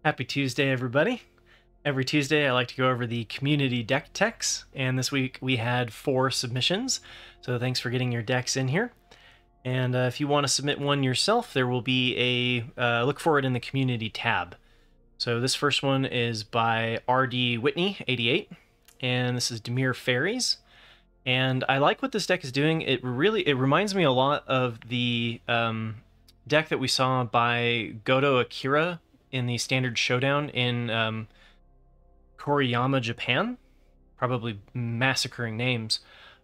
Happy Tuesday, everybody. Every Tuesday, I like to go over the community deck techs, and this week we had 4 submissions, so thanks for getting your decks in here. And if you want to submit one yourself, there will be a look for it in the community tab. So this first one is by RD Whitney 88, and this is Dimir Faeries. And I like what this deck is doing. It reminds me a lot of the deck that we saw by Goto Akira in the Standard Showdown in Koriyama, Japan. Probably massacring names.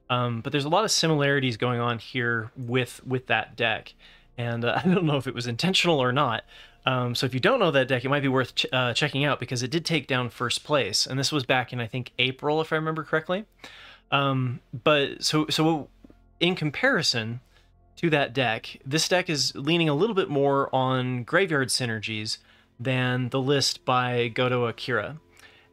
But there's a lot of similarities going on here with that deck. And I don't know if it was intentional or not. So if you don't know that deck, it might be worth checking out because it did take down first place. And this was back in, I think, April, if I remember correctly. But so in comparison to that deck, this deck is leaning a little bit more on graveyard synergies than the list by Goto Akira.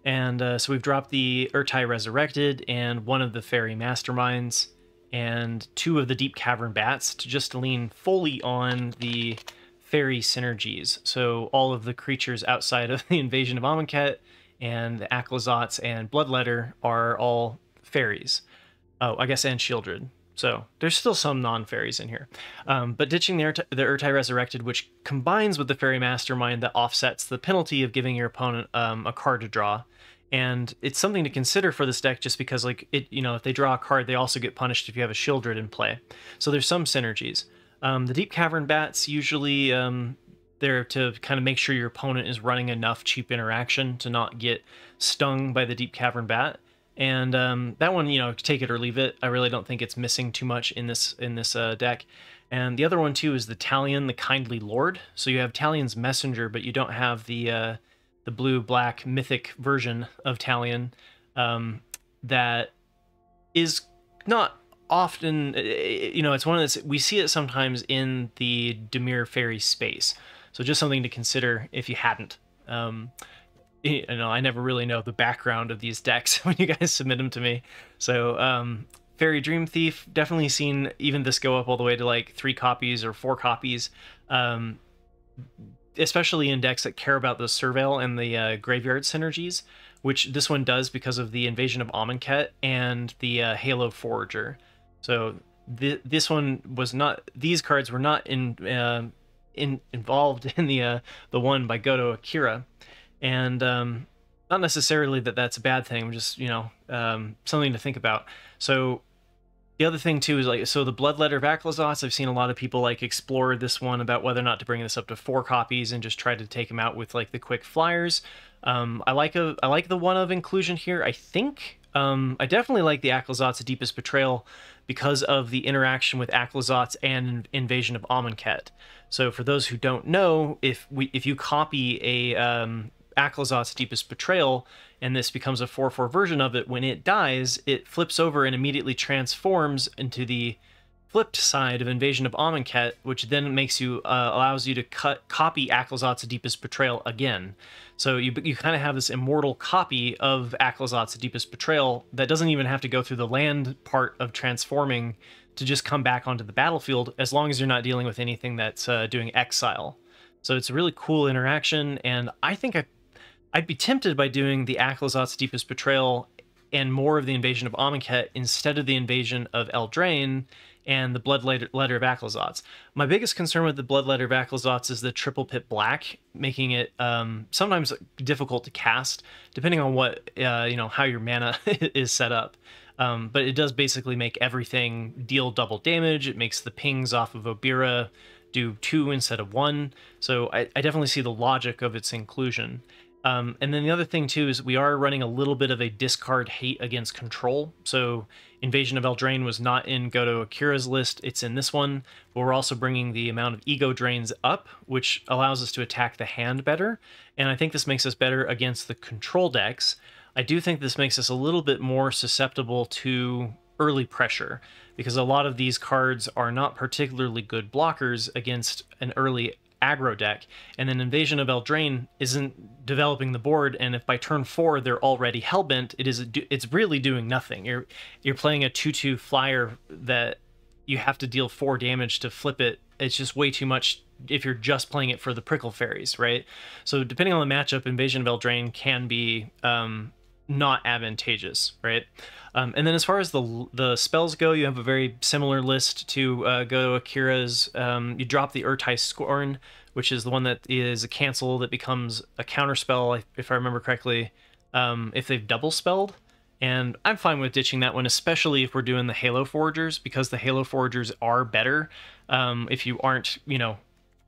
And so we've dropped the Urtai Resurrected and one of the Fairy Masterminds and 2 of the Deep Cavern Bats to just lean fully on the fairy synergies. So all of the creatures outside of the Invasion of Amonkhet and the Aclazotz and Bloodletter are all fairies. Oh, I guess, and Shieldred. So there's still some non-fairies in here. But ditching the Urtai Resurrected, which combines with the Fairy Mastermind that offsets the penalty of giving your opponent a card to draw. And it's something to consider for this deck just because, like, if they draw a card, they also get punished if you have a Shieldred in play. So there's some synergies. The Deep Cavern Bats usually there to kind of make sure your opponent is running enough cheap interaction to not get stung by the Deep Cavern Bat. And that one, take it or leave it. I really don't think it's missing too much in this deck. And the other one too is the Talion, the Kindly Lord. So you have Talion's Messenger, but you don't have the blue-black mythic version of Talion that is not often. It's one of this. We see it sometimes in the Dimir Faeries space. So just something to consider if you hadn't. I never really know the background of these decks when you guys submit them to me. So Fairy Dream Thief, definitely seen even this go up all the way to like 3 copies or 4 copies, especially in decks that care about the Surveil and the Graveyard synergies, which this one does because of the Invasion of Amonkhet and the Halo Forager. So this one was not; these cards were not involved in the one by Goto Akira. And not necessarily that that's a bad thing, just, something to think about. So the other thing, too, is the Bloodletter of Aclazotz, I've seen a lot of people, explore this one about whether or not to bring this up to 4 copies and just try to take them out with, the quick flyers. I like the one of inclusion here, I think. I definitely like the Aclazotz Deepest Betrayal because of the interaction with Aclazotz and Invasion of Amonkhet. So for those who don't know, if you copy a Aclazotz Deepest Betrayal, and this becomes a 4/4 version of it, when it dies, it flips over and immediately transforms into the flipped side of Invasion of Amonkhet, which then makes you allows you to copy Aclazotz Deepest Betrayal again. So you kind of have this immortal copy of Aclazotz Deepest Betrayal that doesn't even have to go through the land part of transforming to just come back onto the battlefield, as long as you're not dealing with anything that's doing exile. So it's a really cool interaction, and I think I'd be tempted by doing the Aclazotz Deepest Betrayal and more of the Invasion of Amonkhet instead of the Invasion of Eldraine and the Bloodletter of Aclazotz. My biggest concern with the Bloodletter of Aclazotz is the triple pit black, making it sometimes difficult to cast, depending on what how your mana is set up. But it does basically make everything deal double damage. It makes the pings off of Obira do 2 instead of 1. So I definitely see the logic of its inclusion. And then the other thing, too, is we are running a little bit of a discard hate against control. So Invasion of Eldraine was not in Goto Akira's list. It's in this one. But we're also bringing the amount of ego drains up, which allows us to attack the hand better. And I think this makes us better against the control decks. I do think this makes us a little bit more susceptible to early pressure, because a lot of these cards are not particularly good blockers against an early aggro deck, and then Invasion of Eldraine isn't developing the board, and if by turn 4 they're already hellbent, it's really doing nothing. You're playing a 2/2 flyer that you have to deal 4 damage to flip it. It's just way too much if you're just playing it for the prickle fairies, right? So depending on the matchup, Invasion of Eldraine can be not advantageous, right? And then as far as the spells go, you have a very similar list to Godo Akira's. You drop the Urtai Scorn, which is the one that is a cancel that becomes a counterspell, if I remember correctly, if they've double spelled. And I'm fine with ditching that one, especially if we're doing the Halo Foragers, because the Halo Foragers are better. If you aren't,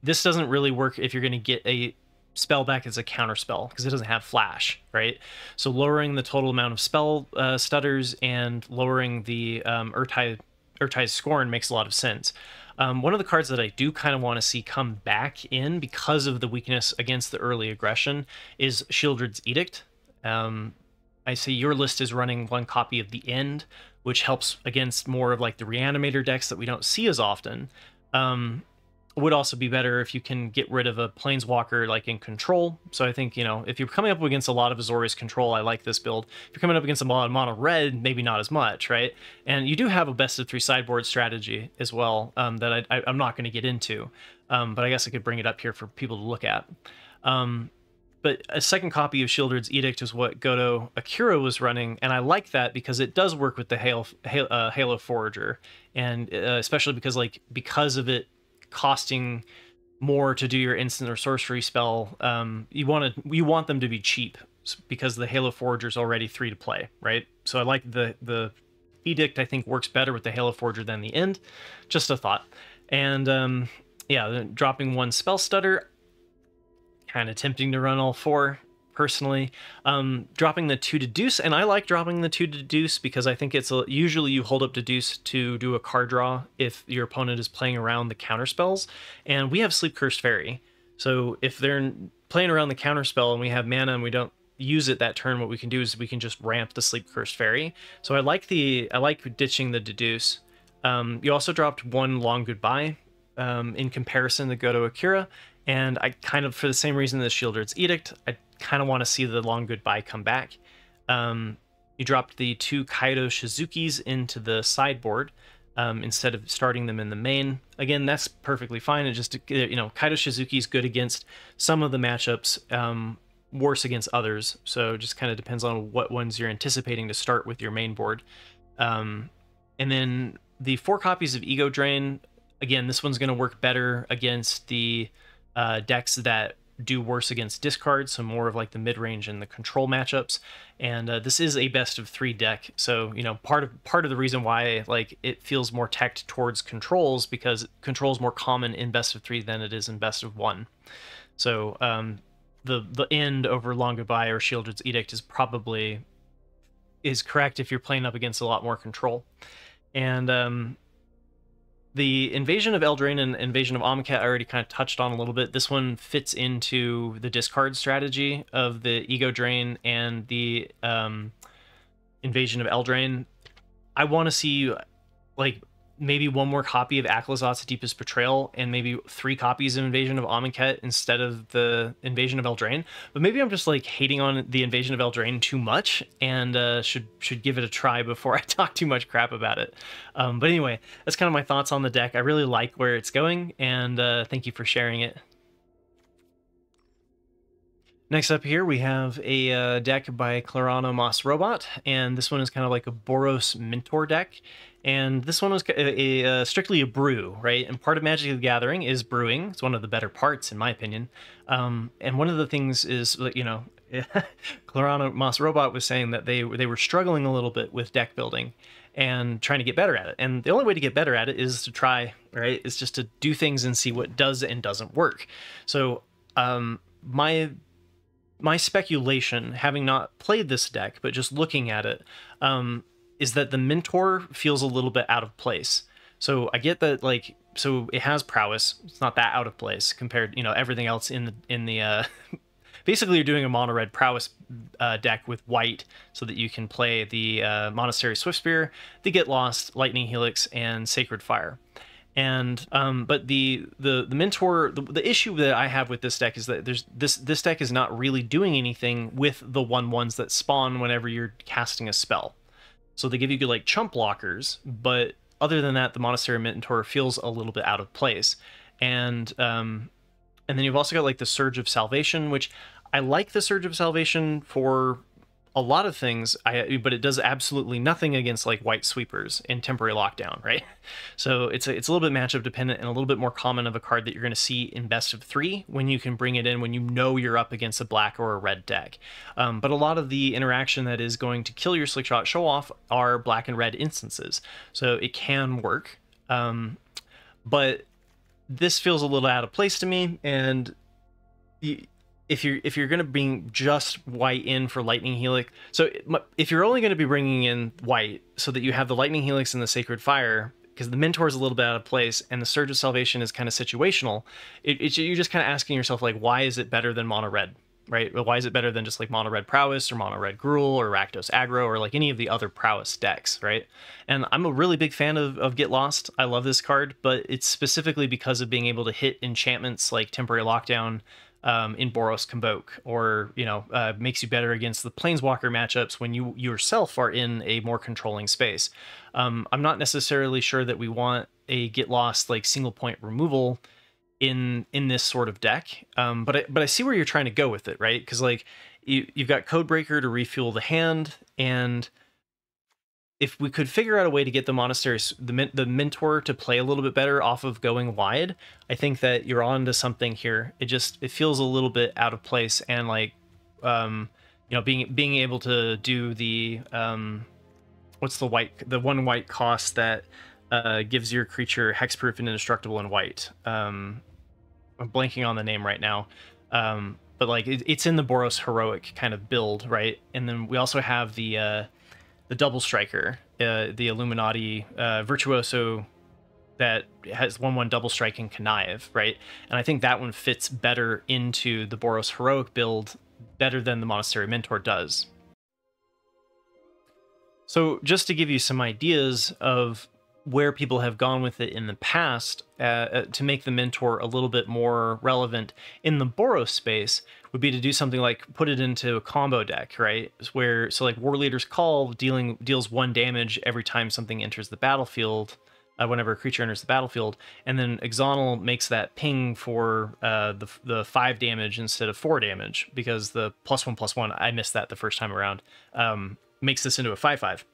this doesn't really work if you're going to get a spell back as a counterspell, because it doesn't have flash, right? So lowering the total amount of spell stutters and lowering the Urtai's Scorn makes a lot of sense. One of the cards that I do kind of want to see come back in because of the weakness against the early aggression is Shieldred's Edict. I see your list is running one copy of the End, which helps against more of like the Reanimator decks that we don't see as often. Would also be better if you can get rid of a Planeswalker like in Control. So I think, if you're coming up against a lot of Azorius Control, I like this build. If you're coming up against a lot of Mono-Red, maybe not as much, right? And you do have a best of 3 sideboard strategy as well that I'm not going to get into, but I guess I could bring it up here for people to look at. But a second copy of Shieldred's Edict is what Godo Akira was running, and I like that because it does work with the Halo Forager, and especially because of it costing more to do your instant or sorcery spell, you want them to be cheap because the Halo Forager is already 3 to play, right? So I like the Edict. I think works better with the Halo Forager than the End. Just a thought. And yeah, dropping 1 spell stutter. Kind of tempting to run all 4 personally. Dropping the 2 Deduce, and I like dropping the 2 Deduce because I think it's usually you hold up Deduce to do a card draw if your opponent is playing around the counter spells, and we have Sleep Cursed Fairy. So if they're playing around the counter spell and we have mana and we don't use it that turn, what we can do is we can just ramp the Sleep Cursed Fairy. So I like ditching the Deduce. You also dropped 1 Long Goodbye in comparison to Godo Akira. And I kind of, for the same reason as Shieldred's Edict, I kind of want to see the Long Goodbye come back. You dropped the 2 Kaido Shizukis into the sideboard instead of starting them in the main. Again, that's perfectly fine. It just, Kaido Shizuki is good against some of the matchups, worse against others. So it just kind of depends on what ones you're anticipating to start with your main board. And then the 4 copies of Ego Drain, again, this one's going to work better against the decks that do worse against discards, so more of like the mid-range and the control matchups. And this is a best of 3 deck, so part of the reason why it feels more teched towards controls, because control's more common in best of 3 than it is in best of 1. So the End over Long Goodbye or Shieldred's Edict is correct if you're playing up against a lot more control. And the Invasion of Eldraine and Invasion of Amonkhet I already kind of touched on a little bit. This one fits into the discard strategy of the Ego Drain and the Invasion of Eldraine. I want to see maybe 1 more copy of Aklazot's Deepest Betrayal and maybe 3 copies of Invasion of Amonkhet instead of the Invasion of Eldraine. But maybe I'm just hating on the Invasion of Eldraine too much and should give it a try before I talk too much crap about it. But anyway, that's kind of my thoughts on the deck. I really like where it's going, and thank you for sharing it. Next up here, we have a deck by Clarano Moss Robot, and this one is kind of like a Boros Mentor deck. And this one was strictly a brew, right? And part of Magic the Gathering is brewing. It's one of the better parts, in my opinion. And one of the things is, Clarano Moss Robot was saying that they were struggling a little bit with deck building and trying to get better at it. And the only way to get better at it is to try, right? It's just to do things and see what does and doesn't work. So my speculation, having not played this deck, but just looking at it, is that the Mentor feels a little bit out of place. So I get that, so it has prowess. It's not that out of place compared, everything else in the basically you're doing a Mono-Red Prowess deck with white so that you can play the Monastery Swiftspear, the Get Lost, Lightning Helix, and Sacred Fire. And but the Mentor, the issue that I have with this deck is that this deck is not really doing anything with the 1/1s that spawn whenever you're casting a spell. So they give you chump blockers, but other than that, the Monastery Mentor feels a little bit out of place. And then you've also got like the Surge of Salvation, which I like the Surge of Salvation for a lot of things, but it does absolutely nothing against like white sweepers in temporary lockdown, right? So it's a little bit matchup dependent and a little bit more common of a card that you're going to see in best of 3 when you can bring it in when you know you're up against a black or a red deck. But a lot of the interaction that is going to kill your Slickshot Show Off are black and red instances, so it can work. But this feels a little out of place to me, and if you're going to bring just white in for Lightning Helix, so if you're only going to be bringing in white so that you have the Lightning Helix and the Sacred Fire, because the Mentor is a little bit out of place and the Surge of Salvation is kind of situational, you're just kind of asking yourself, like, why is it better than Mono-Red, right? Why is it better than just like Mono-Red Prowess or Mono-Red Gruul or Rakdos Aggro or like any of the other Prowess decks, right? And I'm a really big fan of Get Lost. I love this card, but it's specifically because of being able to hit enchantments like Temporary Lockdown, in Boros Convoke, or makes you better against the Planeswalker matchups when you yourself are in a more controlling space. I'm not necessarily sure that we want a Get Lost like single point removal in this sort of deck, but I see where you're trying to go with it, right? Because like you've got Codebreaker to refuel the hand, and if we could figure out a way to get the monasteries, the Mentor to play a little bit better off of going wide, I think that you're on to something here. It feels a little bit out of place, and like, being able to do the, what's the one white cost that gives your creature hexproof and indestructible in white. I'm blanking on the name right now. But like it's in the Boros Heroic kind of build, right? And then we also have the Double Striker, the Illuminati Virtuoso that has 1/1 double strike and connive, right? And I think that one fits better into the Boros Heroic build better than the Monastery Mentor does. So just to give you some ideas of where people have gone with it in the past to make the Mentor a little bit more relevant in the Boros space would be to do something like put it into a combo deck, right? So like War Leader's Call deals 1 damage every time something enters the battlefield, whenever a creature enters the battlefield, and then Exonal makes that ping for the 5 damage instead of 4 damage, because the +1/+1, I missed that the first time around, makes this into a 5/5.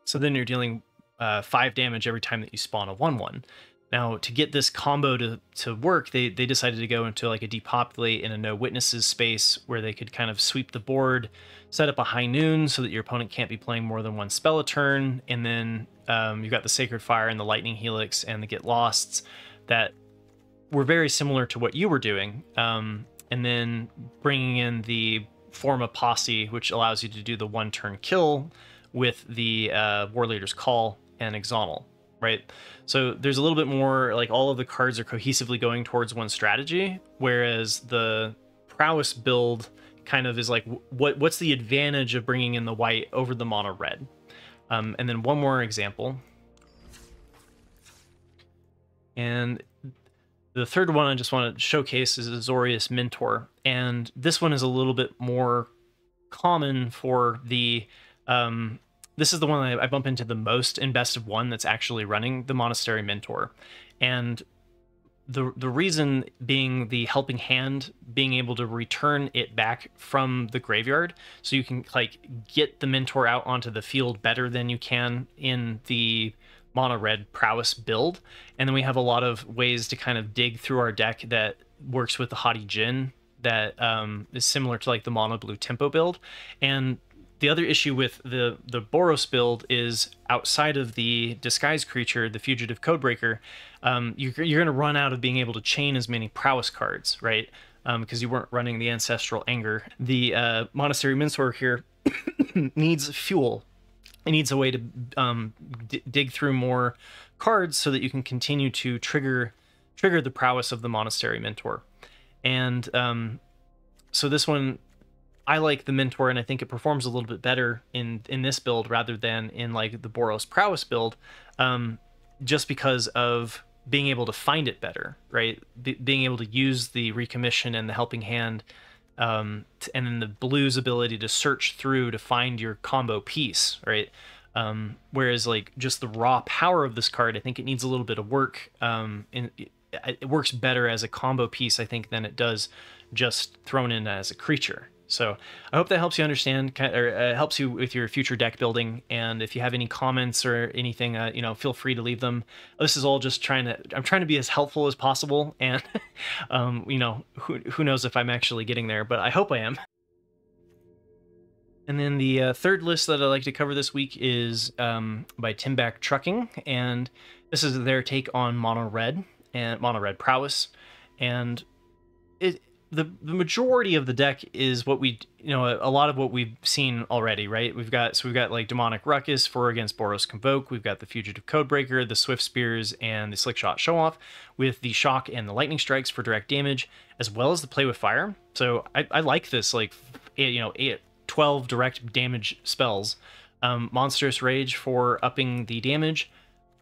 So then you're dealing 5 damage every time that you spawn a 1/1. Now, to get this combo to work, they decided to go into like a depopulate in a no witnesses space where they could kind of sweep the board, set up a high noon so that your opponent can't be playing more than 1 spell a turn, and then you've got the Sacred Fire and the Lightning Helix and the Get Losts that were very similar to what you were doing, and then bringing in the Form a Posse, which allows you to do the 1-turn kill with the War Leader's Call and Exonal, right? So there's a little bit more, like all of the cards are cohesively going towards one strategy, whereas the Prowess build kind of is like, what's the advantage of bringing in the white over the mono red? And then one more example. And the third one I just want to showcase is Azorius Mentor. And this one is a little bit more common for the... this is the one I bump into the most in Best of 1 that's actually running the Monastery Mentor. And the reason being the Helping Hand, being able to return it back from the graveyard, so you can like get the Mentor out onto the field better than you can in the Mono-Red Prowess build. And then we have a lot of ways to kind of dig through our deck that works with the Haughty Djinn that is similar to like the Mono Blue Tempo build. And the other issue with the Boros build is outside of the Disguise Creature, the Fugitive Codebreaker, you're going to run out of being able to chain as many Prowess cards, right? Because you weren't running the Ancestral Anger. The Monastery Mentor here needs fuel. It needs a way to dig through more cards so that you can continue to trigger the prowess of the Monastery Mentor. And so this one, I like the Mentor, and I think it performs a little bit better in this build rather than in like the Boros Prowess build, just because of being able to find it better, right? Being able to use the Recommission and the Helping Hand, and then the blue's ability to search through to find your combo piece, right? Whereas like just the raw power of this card, I think it needs a little bit of work it works better as a combo piece, I think, than it does just thrown in as a creature. So I hope that helps you understand, or helps you with your future deck building. And if you have any comments or anything, you know, feel free to leave them. This is all just I'm trying to be as helpful as possible. And, you know, who knows if I'm actually getting there, but I hope I am. And then the third list that I'd like to cover this week is by Timback Trucking. And this is their take on Mono-Red and Mono-Red Prowess. And the majority of the deck is what we, you know, a lot of what we've seen already, right? We've got like Demonic Ruckus for against Boros Convoke. We've got the Fugitive Codebreaker, the Swift Spears, and the Slickshot Show-Off with the Shock and the Lightning Strikes for direct damage, as well as the Play with Fire. So I like this, like, you know, 12 direct damage spells. Monstrous Rage for upping the damage.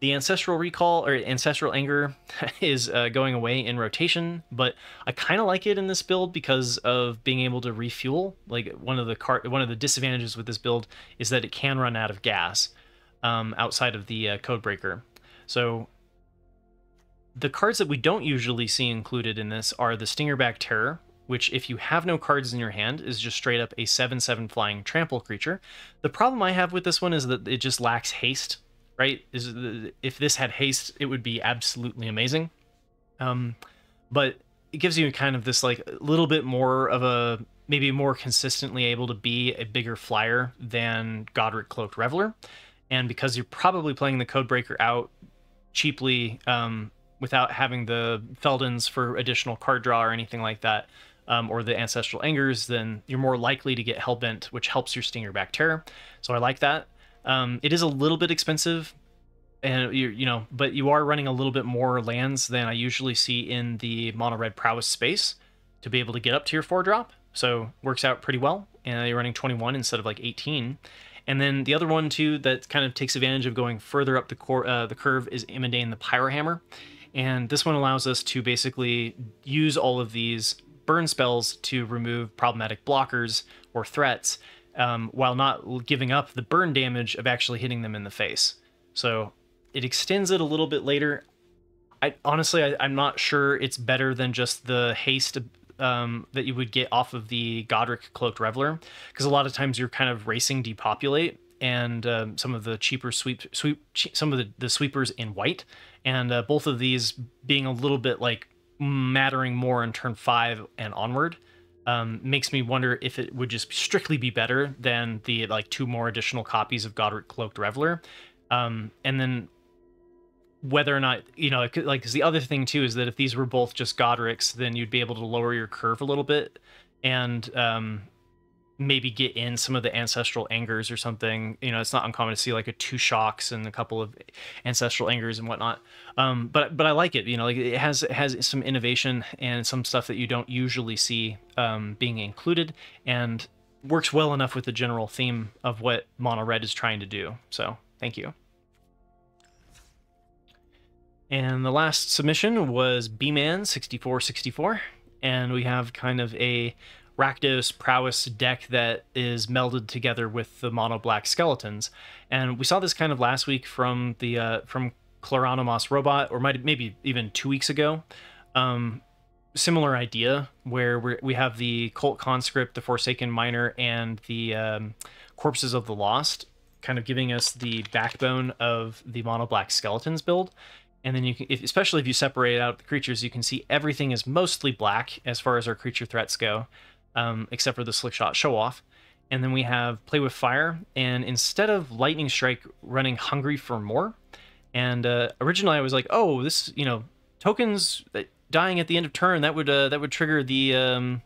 The Ancestral Recall, or Ancestral Anger, is going away in rotation, but I kind of like it in this build because of being able to refuel. Like, one of the disadvantages with this build is that it can run out of gas outside of the Codebreaker. So the cards that we don't usually see included in this are the Stingerback Terror, which, if you have no cards in your hand, is just straight up a 7/7 flying trample creature. The problem I have with this one is that it just lacks haste. Right? If this had haste, it would be absolutely amazing. But it gives you kind of this, like, a little bit more of a, maybe more consistently able to be a bigger flyer than Godric Cloaked Reveler. And because you're probably playing the Codebreaker out cheaply without having the Feldons for additional card draw or anything like that, or the Ancestral Angers, then you're more likely to get Hellbent, which helps your Stingerback Terror. So I like that. It is a little bit expensive, and you know, but you are running a little bit more lands than I usually see in the Mono-Red Prowess space to be able to get up to your 4-drop. So works out pretty well, and you're running 21 instead of like 18. And then the other one too that kind of takes advantage of going further up the curve is Imodane the Pyrohammer, and this one allows us to basically use all of these burn spells to remove problematic blockers or threats, while not giving up the burn damage of actually hitting them in the face. So it extends it a little bit later. Honestly, I'm not sure it's better than just the haste that you would get off of the Godric Cloaked Reveler, because a lot of times you're kind of racing depopulate, and some of the cheaper some of the sweepers in white, and both of these being a little bit like mattering more in turn 5 and onward. Makes me wonder if it would just strictly be better than the, like, 2 more additional copies of Godric Cloaked Reveler. And then whether or not, you know, like, because the other thing too is that if these were both just Godrics, then you'd be able to lower your curve a little bit and maybe get in some of the Ancestral Angers or something. You know, it's not uncommon to see like a 2 Shocks and a couple of Ancestral Angers and whatnot. But I like it. You know, like, it has some innovation and some stuff that you don't usually see being included, and works well enough with the general theme of what Mono-Red is trying to do. So thank you. And the last submission was B-Man6464, and we have kind of a Rakdos Prowess deck that is melded together with the mono black skeletons. And we saw this kind of last week from the from Chloronomos Robot, or maybe even 2 weeks ago. Similar idea, where we have the Cult Conscript, the Forsaken Miner, and the Corpses of the Lost, kind of giving us the backbone of the mono black skeletons build. And then you can, especially if you separate out the creatures, you can see everything is mostly black as far as our creature threats go, except for the Slickshot Show-Off. And then we have Play with Fire, and instead of Lightning Strike, running Hungry for More. And originally I was like, oh, this, you know, tokens dying at the end of turn, that would trigger the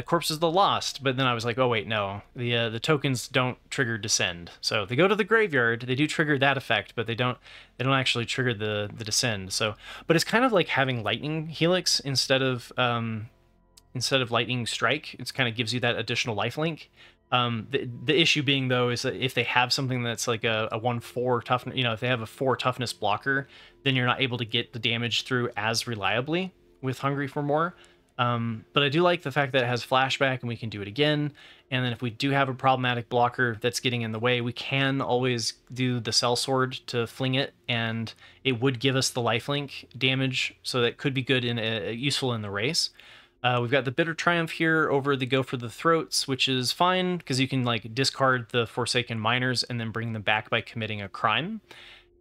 Corpses of the Lost. But then I was like, oh wait, no, the tokens don't trigger Descend. So they go to the graveyard, they do trigger that effect, but they don't actually trigger the Descend. So, but it's kind of like having Lightning Helix instead of Lightning Strike. It kind of gives you that additional lifelink. The issue being, though, is that if they have something that's like a 1/4 toughness, you know, if they have a 4 toughness blocker, then you're not able to get the damage through as reliably with Hungry for More. But I do like the fact that it has flashback and we can do it again. And then if we do have a problematic blocker that's getting in the way, we can always do the sellsword to fling it, and it would give us the lifelink damage, so that could be good in useful in the race. We've got the Bitter Triumph here over the Go for the Throats, which is fine because you can like discard the Forsaken Miners and then bring them back by committing a crime.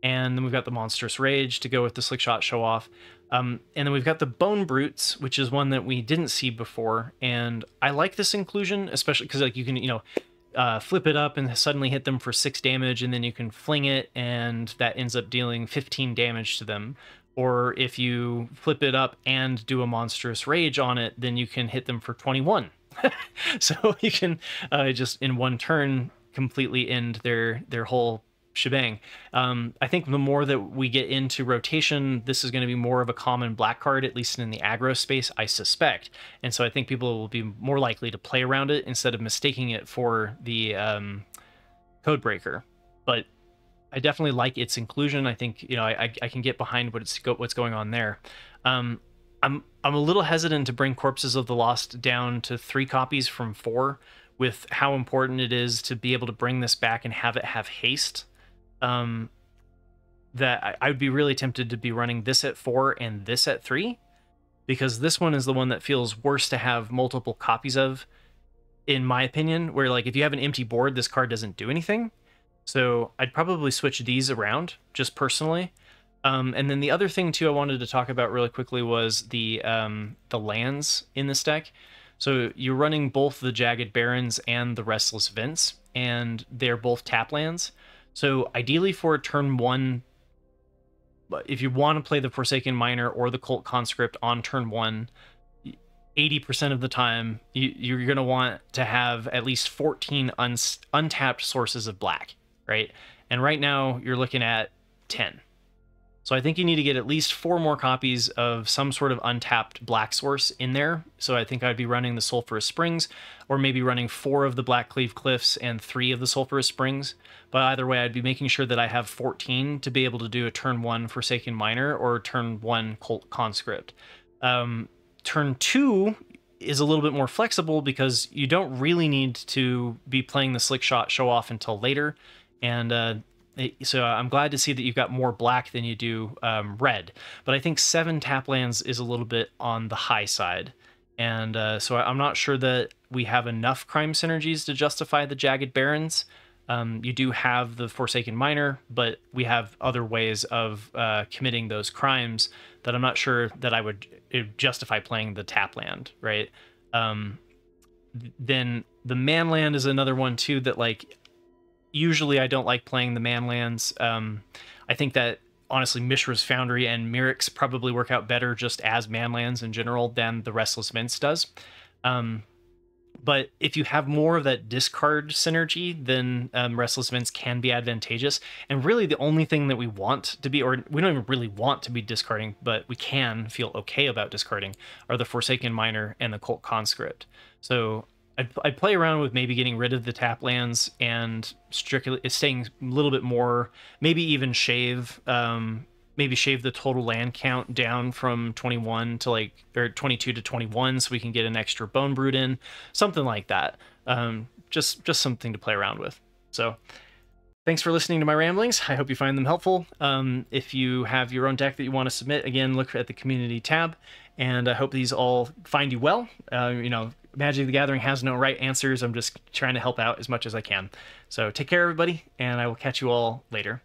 And then we've got the Monstrous Rage to go with the Slickshot Show Off. And then we've got the Bone Brutes, which is one that we didn't see before. And I like this inclusion, especially because like you can, flip it up and suddenly hit them for 6 damage, and then you can fling it, and that ends up dealing 15 damage to them. Or if you flip it up and do a Monstrous Rage on it, then you can hit them for 21. So you can just in one turn completely end their whole shebang. I think the more that we get into rotation, this is going to be more of a common black card, at least in the aggro space, I suspect. And so I think people will be more likely to play around it instead of mistaking it for the Codebreaker. But I definitely like its inclusion. I think I can get behind what's going on there. I'm a little hesitant to bring Corpses of the Lost down to 3 copies from 4, with how important it is to be able to bring this back and have it have haste. That I would be really tempted to be running this at 4 and this at 3, because this one is the one that feels worse to have multiple copies of, in my opinion, where like if you have an empty board, this card doesn't do anything. So I'd probably switch these around, just personally. And then the other thing too I wanted to talk about really quickly was the lands in this deck. So you're running both the Jagged Barrens and the Restless Vents, and they're both tap lands. So ideally for turn 1, if you want to play the Forsaken Miner or the Cult Conscript on turn 1, 80% of the time you're going to want to have at least 14 untapped sources of black, right? And right now you're looking at 10. So I think you need to get at least 4 more copies of some sort of untapped black source in there. So I think I'd be running the Sulphurous Springs, or maybe running 4 of the Blackcleave Cliffs and 3 of the Sulphurous Springs. But either way, I'd be making sure that I have 14 to be able to do a turn 1 Forsaken Miner or turn 1 Cult Conscript. Turn 2 is a little bit more flexible because you don't really need to be playing the Slickshot Show Off until later. And so I'm glad to see that you've got more black than you do red. But I think 7 tap lands is a little bit on the high side. And so I'm not sure that we have enough crime synergies to justify the Jagged Barrens. You do have the Forsaken Miner, but we have other ways of committing those crimes that I'm not sure that I would justify playing the tap land, right? Then the man land is another one too that like, usually I don't like playing the man lands. I think that honestly Mishra's Foundry and Myrick's probably work out better just as man lands in general than the Restless Vents does. But if you have more of that discard synergy, then Restless Vents can be advantageous. And really the only thing that we want to be, or we don't even really want to be discarding, but we can feel okay about discarding, are the Forsaken Miner and the Cult Conscript. So I'd play around with maybe getting rid of the tap lands and strictly staying a little bit more, maybe even shave the total land count down from 21 to like, or 22 to 21, so we can get an extra Bonebrute in, something like that. Just something to play around with. So thanks for listening to my ramblings. I hope you find them helpful. If you have your own deck that you want to submit, again, look at the community tab, and I hope these all find you well. Magic the Gathering has no right answers. I'm just trying to help out as much as I can. So take care, everybody, and I will catch you all later.